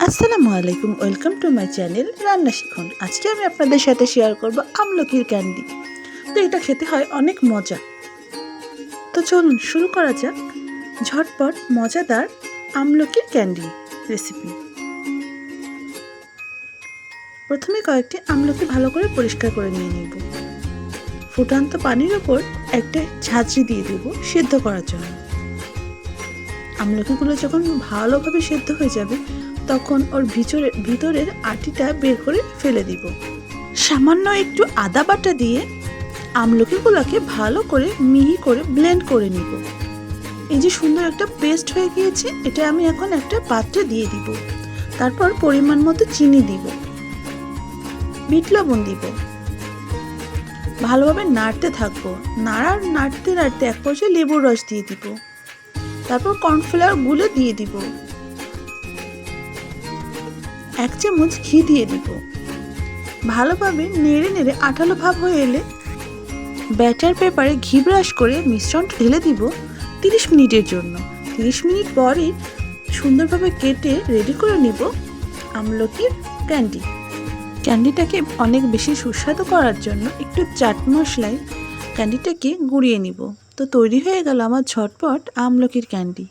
আসসালামু আলাইকুম, welcome to my channel রান্না শিখুন। আজকে আমি আপনাদের সাথে শেয়ার করব আমলকির ক্যান্ডি। তো এটা খেতে হয় অনেক মজা। তো চলুন শুরু করা যাক ঝটপট মজাদার আমলকির ক্যান্ডি রেসিপি। প্রথমে কয়েকটি আমলকি ভালো করে পরিষ্কার করে নিয়ে নেব। ফুটন্ত পানির ওপর একটা ঝাঁঝরি দিয়ে দেব সেদ্ধ করার জন্য। আমলকিগুলো যখন ভালোভাবে সেদ্ধ হয়ে যাবে তখন ওর ভিতরের আটিটা বের করে ফেলে দিব। সামান্য একটু আদা বাটা দিয়ে আমলকিগুলোকে ভালো করে মিহি করে ব্লেন্ড করে নিব। এই যে সুন্দর একটা পেস্ট হয়ে গিয়েছে, এটা আমি এখন একটা পাত্রে দিয়ে দিব। তারপর পরিমাণ মতো চিনি দিব, বিট লবণ দিব, ভালোভাবে নাড়তে থাকবো। নাড়তে এক পর্যায়ে লেবুর রস দিয়ে দিব। তারপর কর্নফ্লাওয়ার গুলে দিয়ে দিব, 1 চামচ ঘি দিয়ে দিব। ভালোভাবে নেড়ে আঠালো ভাব হয়ে এলে ব্যাটার পেপারে ঘি ব্রাশ করে মিশ্রণটা ঢেলে দিব 30 মিনিটের জন্য। 30 মিনিট পরই সুন্দরভাবে কেটে রেডি করে নেব আমলকির ক্যান্ডিটাকে অনেক বেশি সুস্বাদু করার জন্য একটু চাট মশলায় ক্যান্ডিটাকে গুঁড়িয়ে নিব। তো তৈরি হয়ে গেল আমার ঝটপট আমলকির ক্যান্ডি।